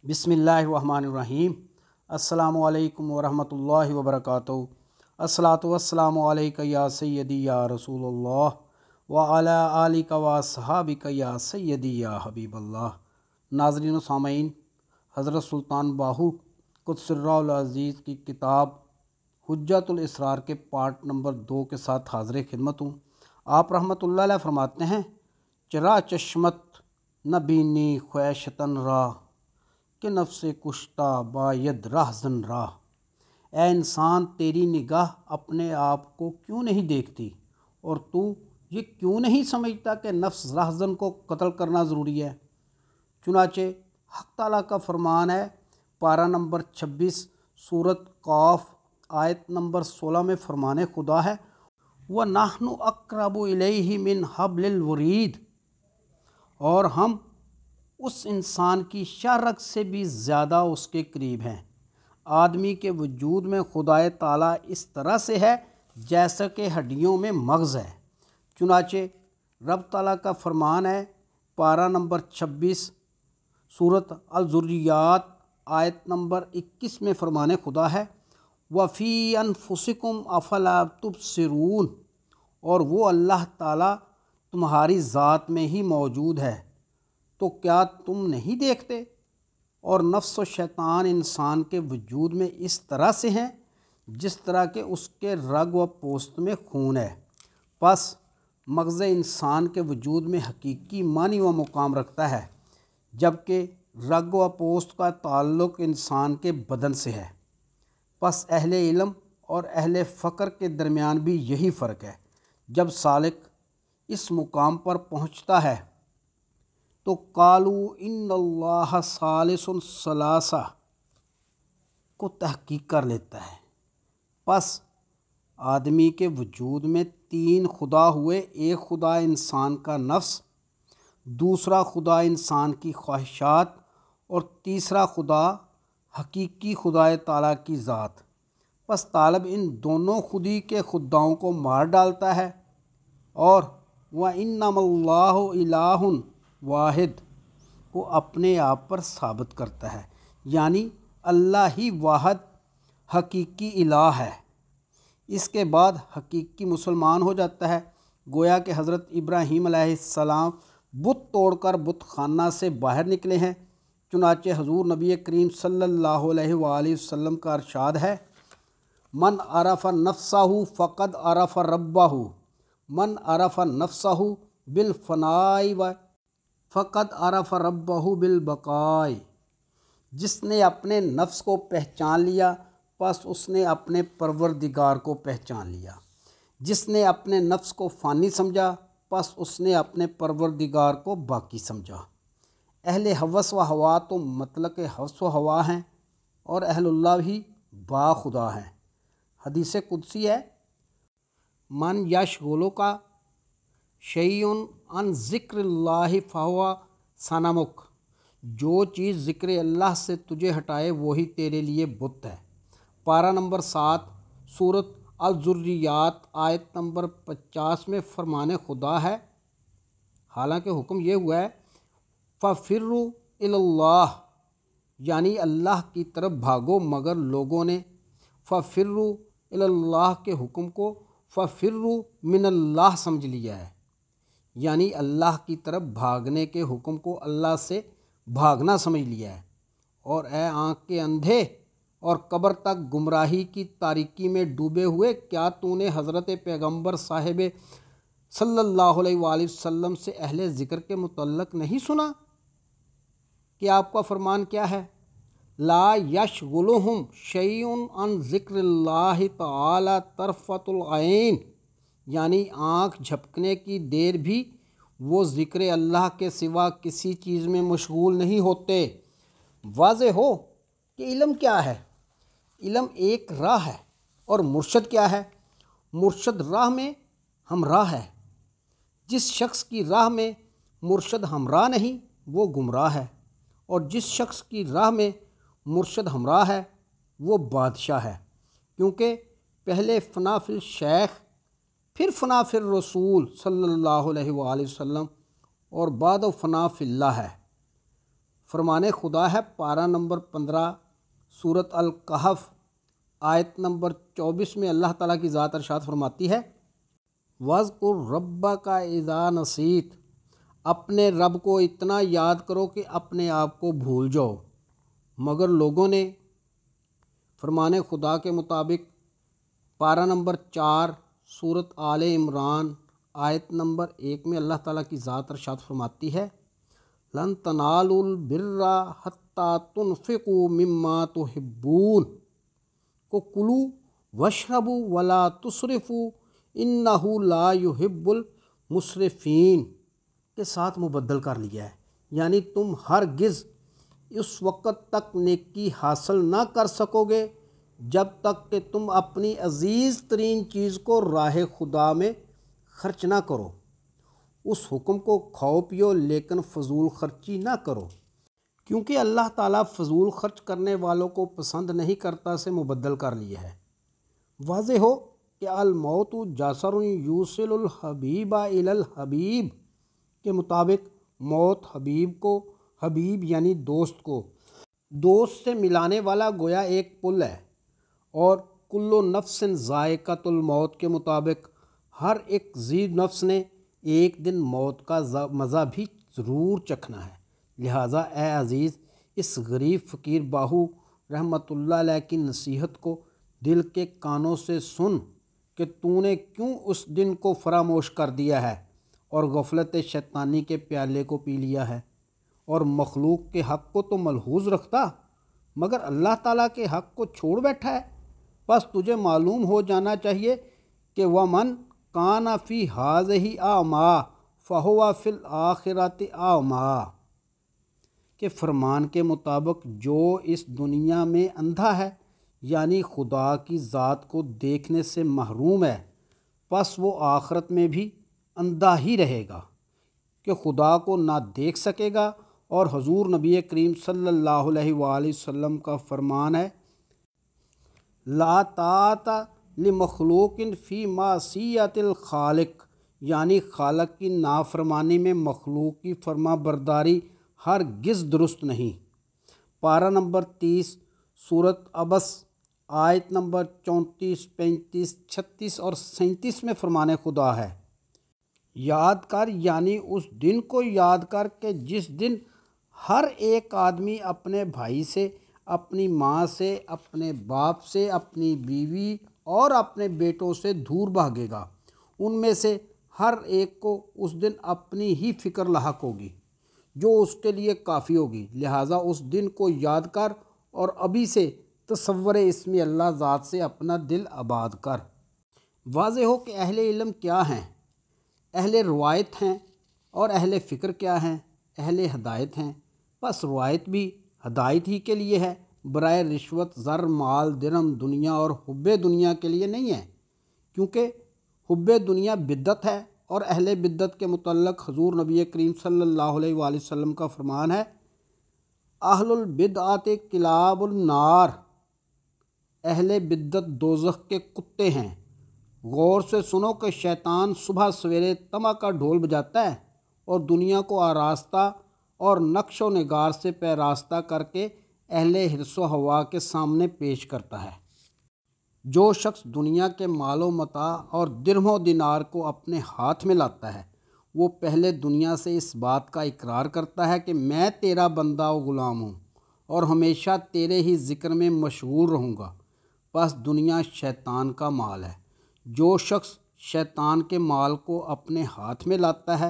बिस्मिल्लाहिर्रहमानिर्रहीम। अस्सलामु अलैकुम वरहमतुल्लाहि वबरकातुहू। अस्सलातु वस्सलामु अलैका या सय्यदी या रसूलल्लाह व अला आलिका व अस्हाबिका या सय्यदी या हबीबल्लाह। नाज़रीन व सामईन, हज़रत सुल्तान बाहू क़ुद्दुस्सिर्रुल अज़ीज़ की किताब हुज्जतुल इसरार के पार्ट नंबर 2 के साथ हाज़िर खिदमत हूँ। आप रहमतुल्लाह अलैह फरमाते हैं, चरा चश्मत न बीनी ख्वैशतन राह कि नफ्से कुश्ता बायद राहजन राह। ए इंसान, तेरी निगाह अपने आप को क्यों नहीं देखती और तू ये क्यों नहीं समझता कि नफ्स राहजन को कत्ल करना ज़रूरी है। चुनाचे हक़ ताला का फरमान है, पारा नंबर 26 सूरत काफ आयत नंबर 16 में फरमाने खुदा है, व नाहनु अक़रबु इलैहि मिन हब्लिल वरीद, और हम उस इंसान की शारक से भी ज़्यादा उसके करीब हैं। आदमी के वजूद में खुदाए ताला इस तरह से है जैसा कि हड्डियों में मग़ज़ है। चुनाचे रब ताला का फरमान है, पारा नंबर 26 सूरत अल-ज़ुर्रियात आयत नंबर 21 में फरमाने खुदा है, वफ़ी अनफुसिकुम अफ़ला तुबसिरून, और वो अल्लाह ताला तुम्हारी ज़ात में ही मौजूद है, तो क्या तुम नहीं देखते। और नफ्स व शैतान इंसान के वजूद में इस तरह से हैं जिस तरह के उसके रग व पोस्त में खून है। बस मग़ज़ इंसान के वजूद में हकीकी मानी व मुकाम रखता है, जबकि रग व पोस्त का ताल्लुक़ इंसान के बदन से है। बस अहले इल्म और अहले फ़क्र के दरमियान भी यही फ़र्क है। जब सालिक इस मुकाम पर पहुँचता है तो कालू इन्नल्लाह सालिसुन सलासा को तहक़ीक़ कर लेता है। बस आदमी के वजूद में 3 खुदा हुए, एक खुदा इंसान का नफ्स, दूसरा खुदा इंसान की ख्वाहिशात और तीसरा खुदा हकीकी खुदाए ताला की ज़ात। बस तालब इन दोनों खुदी के खुदाओं को मार डालता है और व इन्नमल्लाहु इलाहुन वाहिद को अपने आप पर साबित करता है, यानी अल्लाह ही वाहिद हकीकी इलाह है। इसके बाद हकीकी मुसलमान हो जाता है। गोया कि हज़रत इब्राहीम अलैहिस्सलाम बुत तोड़कर बुत खाना से बाहर निकले हैं। चुनाचे हजूर नबी करीम सल्लल्लाहु अलैहि वसल्लम का इरशाद है, मन अरफ़ नफ्सहु फ़क़द अरफ़ रब्बहु, मन अरफ़ नफ्सहु बिल फ़नाई व फ़क़द अरफ़ रब्बहु बिल बक़ाई। जिसने अपने नफ्स को पहचान लिया, बस उसने अपने परवरदिगार को पहचान लिया। जिसने अपने नफ्स को फ़ानी समझा, बस उसने अपने परवरदिगार को बाकी समझा। अहले हवस व हवा तो मतलब हवस व हवा हैं और अहलुल्लाह भी बाखुदा हैं। हदीस कुदसी है, मन यशगुलु का शैउन अन ज़िक्रिल्लाहि फ़हुवा सनमुक, जो चीज़ ज़िक्र अल्लाह से तुझे हटाए वही तेरे लिए बुत है। पारा नंबर 7 सूरत अल-ज़ुर्रियात आयत नंबर 50 में फरमाने खुदा है, हालांकि हुक्म ये हुआ है, फ़फ़िर्रु इलल्लाह, यानी अल्लाह की तरफ भागो, मगर लोगों ने फ़फ़िर्रु इलल्लाह के हुक्म को फ़फ़िर्रु मिनल्लाह समझ लिया है, यानी अल्लाह की तरफ भागने के हुक्म को अल्लाह से भागना समझ लिया है। और ए आँख के अंधे और कब्र तक गुमराही की तारीकी में डूबे हुए, क्या तूने हज़रत पैगंबर साहिब सल्लल्लाहु अलैहि वसल्लम से अहले ज़िक्र के मुतल्लक़ नहीं सुना कि आपका फरमान क्या है, ला यशगुलुहुम शैउन अन ज़िक्रिल्लाहि तआला तरफ़तुल ऐन, यानी आँख झपकने की देर भी वो ज़िक्र अल्लाह के सिवा किसी चीज़ में मशगूल नहीं होते। वाज़े हो कि इल्म क्या है। इल्म एक राह है और मुर्शद क्या है। मुर्शद राह में हमराह है। जिस शख्स की राह में मुर्शद हमराह नहीं, वो गुमराह है, और जिस शख्स की राह में मुर्शद हमराह है वो बादशाह है। क्योंकि पहले फ़ना फिल शेख, फिर फ़ना फिर रसूल सल्लल्लाहु अलैहि वसल्लम और बाद फ़ना फिल्लाह है। فرمان خدا ہے پارہ نمبر 15 سورۃ الکہف آیت نمبر 24 میں اللہ تعالیٰ کی ذات ارشاد فرماتی ہے وَاذْكُرْ رَبَّكَ اِذَا نَسِيتَ، اپنے رب کو اتنا یاد کرو کہ اپنے آپ کو بھول جاؤ۔ مگر لوگوں نے فرمان خدا کے مطابق پارہ نمبر 4 سورۃ آل عمران آیت نمبر 1 میں اللہ تعالیٰ کی ذات ارشاد فرماتی ہے لَن تَنَالُوا الْبِرَّ حَتَّىٰ تُنْفِقُوا مِمَّا تُحِبُّونَ کو کلو واشربوا ولا تسرفوا انہ لا یحب المسرفین کے ساتھ مبدل کر لیا ہے، یعنی تم ہرگز اس وقت تک نیکی حاصل نہ کر سکو گے جب تک کہ تم اپنی عزیز ترین چیز کو راہ خدا میں خرچ نہ کرو۔ اس حکم کو کھاؤ پیو لیکن فضول خرچی نہ کرو، کیونکہ اللہ تعالیٰ فضول خرچ کرنے والوں کو پسند نہیں کرتا سے مبدل کر لیا ہے۔ واضح ہو کہ الموت جاسر یوصل الحبیب الی الحبیب کے مطابق موت حبیب یعنی دوست سے ملانے والا گویا ایک پل ہے، اور کل نفس ذائقۃ الموت کے مطابق ہر ایک ذی نفس نے ایک دن موت کا مزہ بھی ضرور چکھنا ہے۔ لہٰذا اے عزیز، اس غریب فقیر باہو رحمۃ اللہ علیہ کی نصیحت کو دل کے کانوں سے سن کہ تو نے کیوں اس دن کو فراموش کر دیا ہے اور غفلت شیطانی کے پیالے کو پی لیا ہے، اور مخلوق کے حق کو تو ملحوظ رکھتا مگر اللہ تعالیٰ کے حق کو چھوڑ بیٹھا ہے۔ بس تجھے معلوم ہو جانا چاہیے کہ وَمَنْ كَانَ فِي هَٰذِهِ أَعْمَىٰ فَهُوَ فِي الْآخِرَةِ أَعْمَىٰ کہ فرمان کے مطابق جو اس دنیا میں اندھا ہے یعنی خدا کی ذات کو دیکھنے سے محروم ہے، پس وہ آخرت میں بھی اندھا ہی رہے گا کہ خدا کو نہ دیکھ سکے گا۔ اور حضور نبی کریم صلی اللہ علیہ وآلہ وسلم کا فرمان ہے لا طاعۃ لمخلوق فی معصیۃ الخالق، یعنی خالق کی نافرمانی میں مخلوق کی فرما برداری ہرگز درست نہیں۔ پارہ نمبر 30 سورۃ عبس آیت نمبر 34، 35، 36 اور 37 میں فرمان خدا ہے یاد کر، یعنی اس دن کو یاد کر کہ جس دن ہر ایک آدمی اپنے بھائی سے، اپنی ماں سے، اپنے باپ سے، اپنی بیوی اور اپنے بیٹوں سے دور بھاگے گا۔ ان میں سے ہر ایک کو اس دن اپنی ہی فکر لاحق ہوگی جو اس کے لیے کافی ہوگی۔ لہٰذا اس دن کو یاد کر اور ابھی سے تصور اسم اللہ ذات سے اپنا دل آباد کر۔ واضح ہو کہ اہل علم کیا ہیں، اہل روایت ہیں، اور اہل فکر کیا ہیں، اہل ہدایت ہیں۔ بس روایت بھی ہدایت ہی کے لیے ہے، برائے رشوت، زر، مال، درہم، دنیا اور حب دنیا کے لیے نہیں ہے، کیونکہ حب دنیا بدعت ہے، اور اہل بدعت کے متعلق حضور نبی کریم صلی اللہ علیہ وآلہ وسلم کا فرمان ہے اہل البدعات کلاب النار، اہل بدعت دوزخ کے کتے ہیں۔ غور سے سنو کہ شیطان صبح سویرے طمع کا ڈھول بجاتا ہے اور دنیا کو آراستہ اور نقش و نگار سے پیراستہ کر کے اہل حرص و ہوا کے سامنے پیش کرتا ہے۔ جو شخص دنیا کے مال و متاع اور درہم و دینار کو اپنے ہاتھ میں لاتا ہے، وہ پہلے دنیا سے اس بات کا اقرار کرتا ہے کہ میں تیرا بندہ و غلام ہوں اور ہمیشہ تیرے ہی ذکر میں مشغول رہوں گا۔ بس دنیا شیطان کا مال ہے۔ جو شخص شیطان کے مال کو اپنے ہاتھ میں لاتا ہے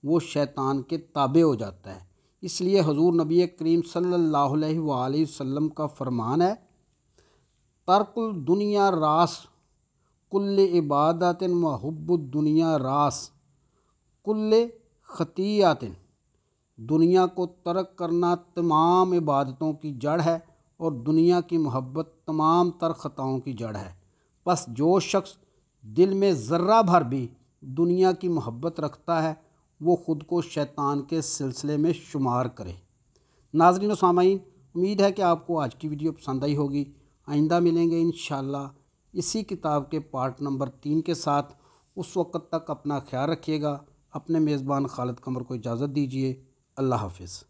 وہ شیطان کے تابع ہو جاتا ہے۔ اس لیے حضور نبی کریم صلی اللہ علیہ وآلہ وسلم کا فرمان ہے ترک الدنیا راس کل عبادت و حب الدنیا راس کل خطیئت، دنیا کو ترک کرنا تمام عبادتوں کی جڑ ہے اور دنیا کی محبت تمام تر خطاؤں کی جڑ ہے۔ بس جو شخص دل میں ذرہ بھر بھی دنیا کی محبت رکھتا ہے وہ خود کو شیطان کے سلسلے میں شمار کرے۔ ناظرین و سامعین، امید ہے کہ آپ کو آج کی ویڈیو پسند آئی ہوگی۔ آئندہ ملیں گے انشاءاللہ اسی کتاب کے پارٹ نمبر 3 کے ساتھ۔ اس وقت تک اپنا خیال رکھیے گا۔ اپنے میزبان خالد قمر کو اجازت دیجیے۔ اللہ حافظ۔